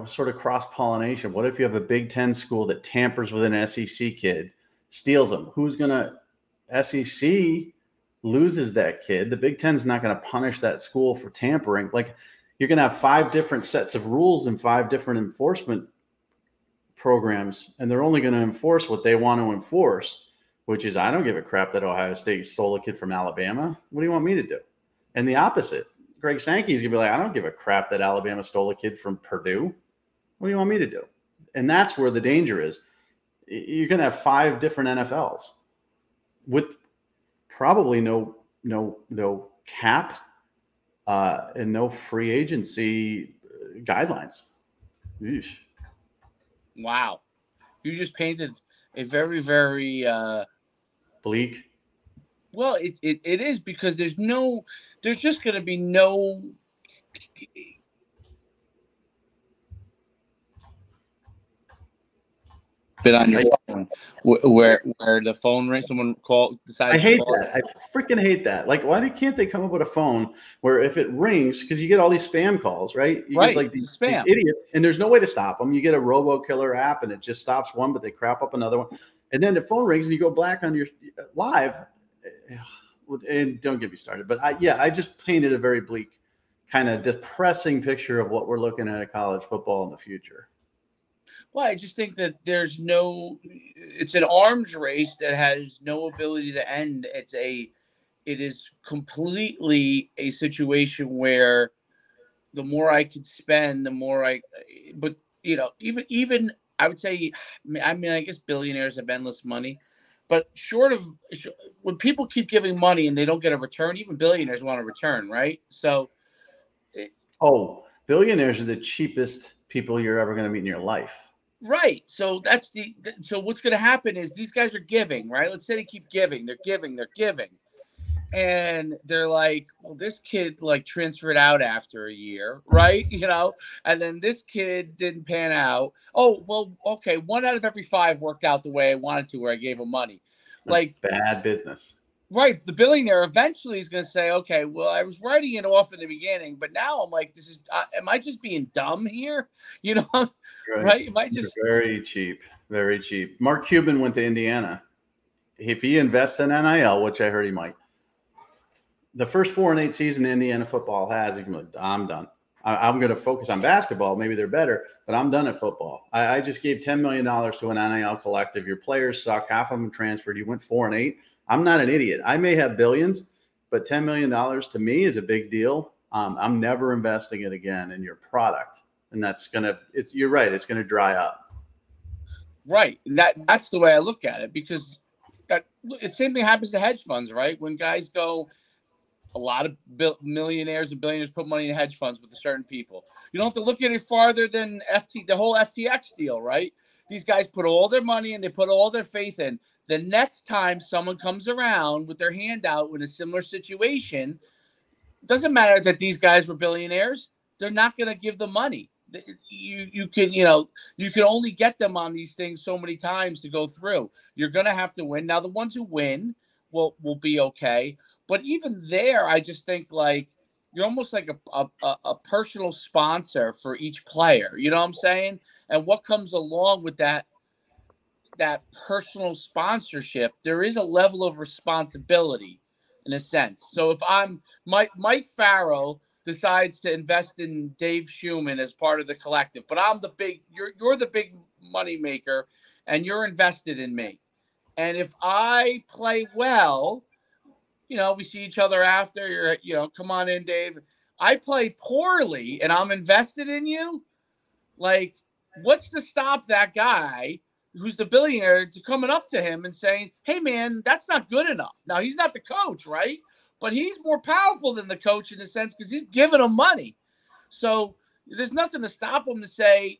sort of cross-pollination? What if you have a Big Ten school that tampers with an SEC kid, steals them? Who's going to – SEC loses that kid. The Big Ten's not going to punish that school for tampering. Like, you're going to have 5 different sets of rules and 5 different enforcement programs, and they're only going to enforce what they want to enforce, which is, I don't give a crap that Ohio State stole a kid from Alabama. What do you want me to do? And the opposite. Greg Sankey's going to be like, I don't give a crap that Alabama stole a kid from Purdue. What do you want me to do? And that's where the danger is. You're going to have 5 different NFLs with probably no cap and no free agency guidelines. Eesh. Wow. You just painted a very, very bleak. Well, it is, because there's just going to be no. been on your phone where the phone rings, someone decides I hate to call. that. I freaking hate that. Like, why can't they come up with a phone where if it rings, because you get all these spam calls, right? You get like these idiots, and there's no way to stop them. You get a robo-killer app, and it just stops one, but they crap up another one. And then the phone rings, and you go black on your live. And don't get me started. But I just painted a very bleak, kind of depressing picture of what we're looking at college football in the future. Well, I just think that it's an arms race that has no ability to end. It is completely a situation where the more I could spend, the more but even I would say, I mean, I guess billionaires have endless money, but when people keep giving money and they don't get a return, even billionaires want a return, right? So, billionaires are the cheapest people you're ever going to meet in your life. Right. So so what's going to happen is these guys are giving, right? Let's say they keep giving, they're giving. And they're like, well, this kid like transferred out after a year, right? And then this kid didn't pan out. Oh, well, okay. 1 out of every 5 worked out the way I wanted to, where I gave him money. That's bad business. Right. The billionaire eventually is going to say, okay, well, I was writing it off in the beginning, but now I'm like, am I just being dumb here? Right? Am I just very cheap, very cheap? Mark Cuban went to Indiana. If he invests in NIL, which I heard he might, the first 4 and 8 season Indiana football has, I'm done. I'm going to focus on basketball. Maybe they're better, but I'm done at football. I just gave $10 million to an NIL collective. Your players suck. Half of them transferred. You went 4 and 8. I'm not an idiot. I may have billions, but $10 million to me is a big deal. I'm never investing it again in your product. And you're right. It's going to dry up. Right. That's the way I look at it, because the same thing happens to hedge funds, right? When guys go, a lot of millionaires and billionaires put money in hedge funds with certain people. You don't have to look any farther than the whole FTX deal, right? These guys put all their money and they put all their faith in. The next time someone comes around with their hand out in a similar situation, it doesn't matter that these guys were billionaires. They're not going to give the money. You can only get them on these things so many times to go through. You're going to have to win. Now, the ones who win will be okay. But even there, I just think like you're almost like a personal sponsor for each player. You know what I'm saying? And what comes along with that personal sponsorship, there is a level of responsibility in a sense. So if I'm Mike Farrell decides to invest in Dave Schuman as part of the collective, but I'm you're the big money maker and you're invested in me. And if I play well, we see each other after. Come on in, Dave. I play poorly and I'm invested in you. Like, what's to stop that guy who's the billionaire to coming up to him and saying, hey, man, that's not good enough. Now, he's not the coach, right? But he's more powerful than the coach in a sense because he's giving him money. So there's nothing to stop him to say,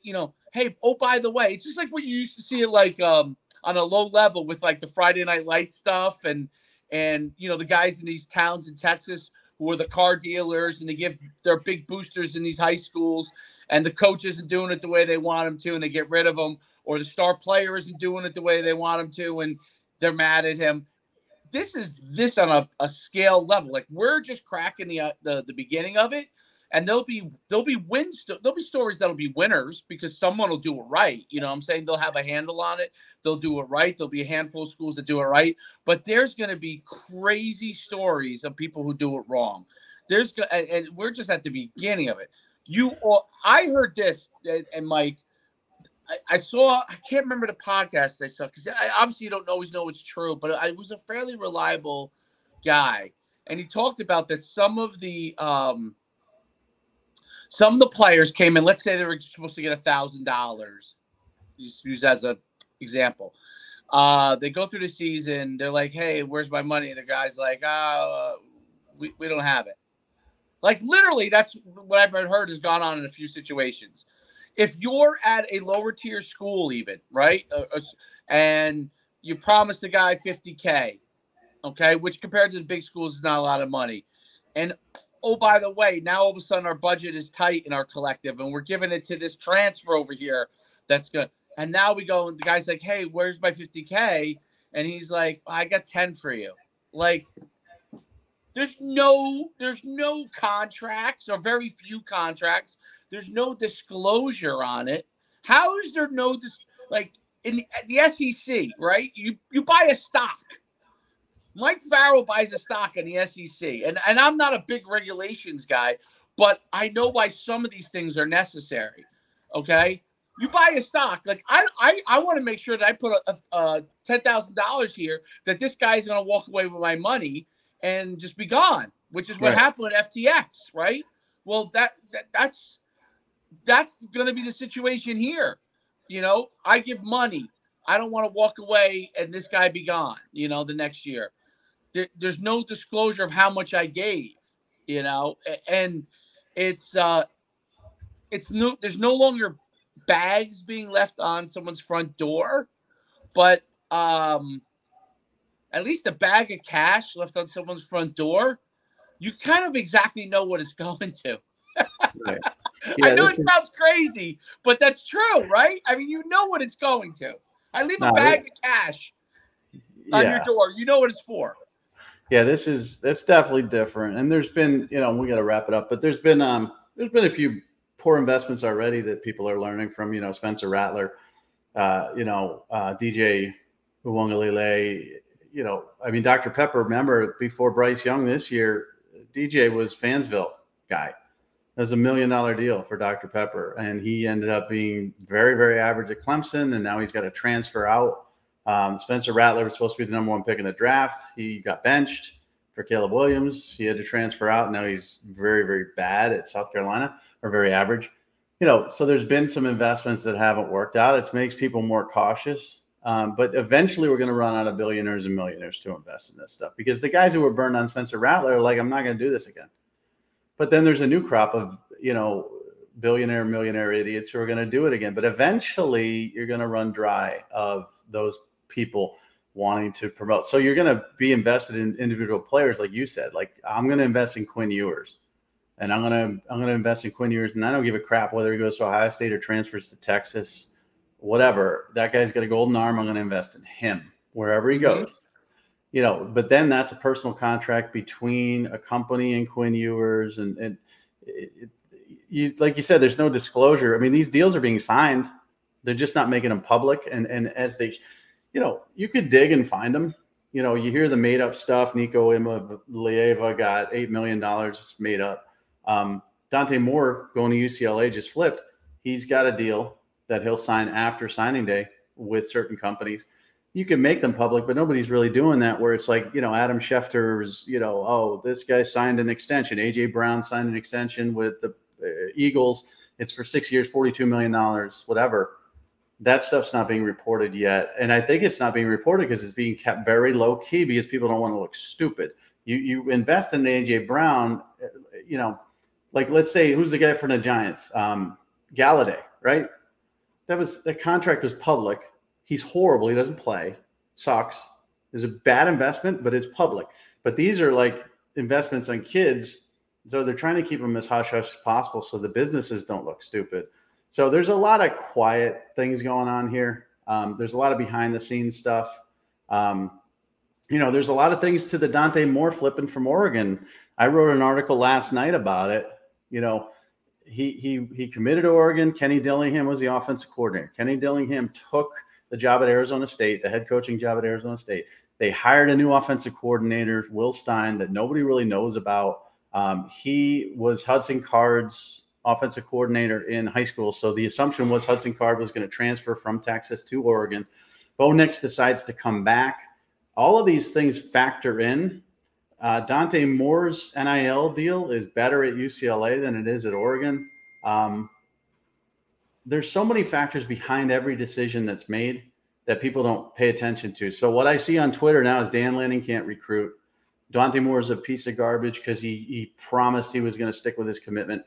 hey, oh, by the way, it's just like what you used to see it like on a low level with like the Friday Night Lights stuff and the guys in these towns in Texas who are the car dealers and they give their big boosters in these high schools and the coach isn't doing it the way they want him to and they get rid of them, or the star player isn't doing it the way they want him to and they're mad at him. This is on a scale level. Like, we're just cracking the beginning of it, and there'll be stories that'll be winners because someone will do it right. You know what I'm saying? They'll have a handle on it. They'll do it right. There'll be a handful of schools that do it right, but there's going to be crazy stories of people who do it wrong. And we're just at the beginning of it. I heard this, and Mike, I can't remember the podcast I saw because I obviously don't always know it's true, but I was a fairly reliable guy, and he talked about that some of the players came in. Let's say they were supposed to get $1,000. Use as an example. They go through the season. They're like, "Hey, where's my money?" And the guy's like, we don't have it." Like, literally, that's what I've heard has gone on in a few situations. If you're at a lower tier school, even, right, and you promise the guy $50K, okay, which compared to the big schools is not a lot of money, and oh, by the way, now all of a sudden our budget is tight in our collective, and we're giving it to this transfer over here that's good. And now we go, and the guy's like, "Hey, where's my 50K?" And he's like, "I got 10 for you." Like, there's no contracts, or very few contracts. There's no disclosure on it. How is there no like in the SEC, right? You buy a stock. Mike Farrell buys a stock in the SEC, and I'm not a big regulations guy, but I know why some of these things are necessary. Okay, you buy a stock, like I want to make sure that I put a $10,000 here, that this guy's going to walk away with my money and just be gone, which is what Right. happened with FTX, right? Well, that's going to be the situation here. I give money. I don't want to walk away and this guy be gone, the next year. There's no disclosure of how much I gave, and it's there's no longer bags being left on someone's front door, but at least a bag of cash left on someone's front door, you kind of exactly know what it's going to. Right. I Yeah, know it sounds crazy, but that's true, right? I mean, you know what it's going to. I leave a bag of cash on your door. You know what it's for. Yeah, that's definitely different. And there's been, we got to wrap it up, but there's been a few poor investments already that people are learning from, Spencer Rattler, DJ Uwangalele, I mean, Dr. Pepper, remember before Bryce Young this year, DJ was Fansville guy. That was $1 million deal for Dr. Pepper. And he ended up being very, very average at Clemson. And now he's got to transfer out. Spencer Rattler was supposed to be the #1 pick in the draft. He got benched for Caleb Williams. He had to transfer out. Now he's very, very bad at South Carolina, or very average. So there's been some investments that haven't worked out. It makes people more cautious. But eventually we're going to run out of billionaires and millionaires to invest in this stuff, because the guys who were burned on Spencer Rattler are like, I'm not going to do this again. But then there's a new crop of, billionaire, millionaire idiots who are going to do it again. But eventually you're going to run dry of those people wanting to promote. So you're going to be invested in individual players, like you said. Like, I'm going to invest in Quinn Ewers, and I'm going to invest in Quinn Ewers, and I don't give a crap whether he goes to Ohio State or transfers to Texas, whatever. That guy's got a golden arm. I'm going to invest in him wherever he goes. But then that's a personal contract between a company and Quinn Ewers, and you, like you said, there's no disclosure. I mean, these deals are being signed; they're just not making them public. And as they, you could dig and find them. You hear the made up stuff. Nico Imalieva got $8 million made up. Dante Moore going to UCLA just flipped. He's got a deal that he'll sign after signing day with certain companies. You can make them public, but nobody's really doing that, where it's like, Adam Schefter's, this guy signed an extension. A.J. Brown signed an extension with the Eagles. It's for 6 years, $42 million, whatever. That stuff's not being reported yet. And I think it's not being reported because it's being kept very low key, because people don't want to look stupid. You invest in A.J. Brown, like, let's say, who's the guy from the Giants? Galladay, right? The contract was public. He's horrible. He doesn't play. Sucks. It's a bad investment, but it's public. But these are like investments on kids. So they're trying to keep them as hush-hush as possible so the businesses don't look stupid. So there's a lot of quiet things going on here. There's a lot of behind-the-scenes stuff. There's a lot of things to the Dante Moore flipping from Oregon. I wrote an article last night about it. He committed to Oregon. Kenny Dillingham was the offensive coordinator. Kenny Dillingham took the job at Arizona State, the head coaching job at Arizona State. They hired a new offensive coordinator, Will Stein, that nobody really knows about. He was Hudson Card's offensive coordinator in high school. So the assumption was Hudson Card was going to transfer from Texas to Oregon. Bo Nix decides to come back. All of these things factor in. Dante Moore's NIL deal is better at UCLA than it is at Oregon. There's so many factors behind every decision that's made that people don't pay attention to. So what I see on Twitter now is Dan Lanning can't recruit. Dante Moore is a piece of garbage because he promised he was going to stick with his commitment.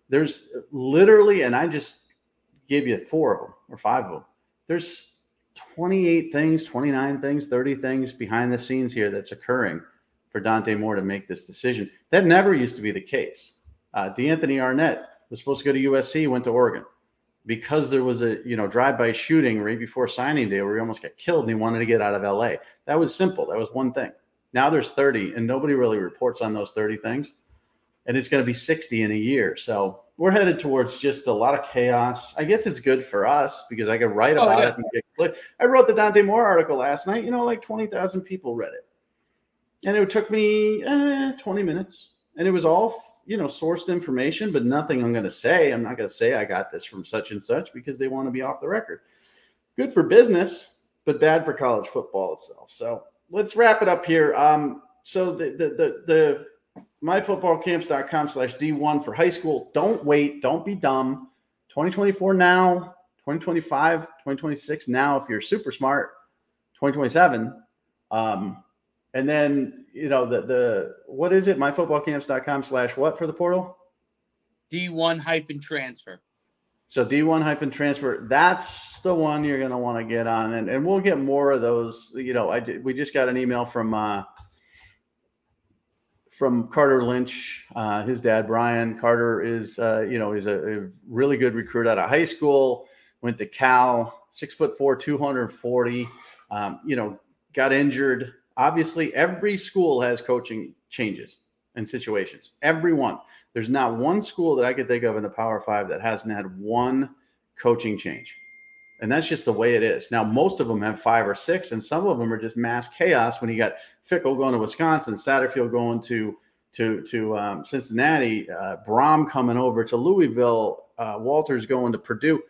There's literally, and I just gave you 4 of them or 5 of them. There's 28 things, 29 things, 30 things behind the scenes here that's occurring for Dante Moore to make this decision. That never used to be the case. DeAnthony Arnett was supposed to go to USC, went to Oregon. because there was a drive-by shooting right before signing day where he almost got killed and he wanted to get out of LA. That was simple. That was one thing. Now there's 30 and nobody really reports on those 30 things. And it's going to be 60 in a year. So we're headed towards just a lot of chaos. I guess it's good for us because I could write about it and get clicked. I wrote the Dante Moore article last night. Like 20,000 people read it. And it took me 20 minutes. And it was all sourced information, but nothing I'm going to say. I'm not going to say I got this from such and such because they want to be off the record. Good for business, but bad for college football itself. So let's wrap it up here. So the myfootballcamps.com/D1 for high school. Don't wait. Don't be dumb. 2024 now, 2025, 2026 now if you're super smart, 2027. And then, the what is it? myfootballcamps.com/what for the portal? D1-transfer. So D1-transfer, that's the one you're going to want to get on. And we'll get more of those. We just got an email from Carter Lynch, his dad, Brian. Carter is, he's a really good recruit out of high school, went to Cal, 6'4", 240, got injured. Obviously, every school has coaching changes and situations. Everyone. There's not one school that I could think of in the Power Five that hasn't had one coaching change. And that's just the way it is. Now, most of them have 5 or 6, and some of them are just mass chaos when you got Fickle going to Wisconsin, Satterfield going to Cincinnati, Brom coming over to Louisville, Walters going to Purdue.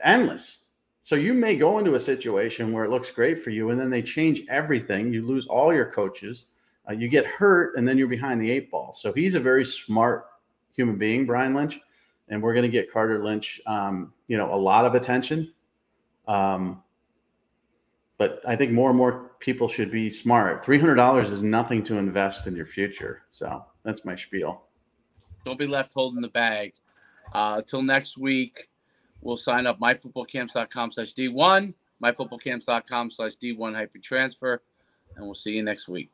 Endless. So you may go into a situation where it looks great for you, and then they change everything. You lose all your coaches. You get hurt, and then you're behind the 8 ball. So he's a very smart human being, Brian Lynch, and we're going to get Carter Lynch, a lot of attention. But I think more and more people should be smart. $300 is nothing to invest in your future. So that's my spiel. Don't be left holding the bag. Till next week, we'll sign up myfootballcamps.com/D1, myfootballcamps.com/D1-transfer, and we'll see you next week.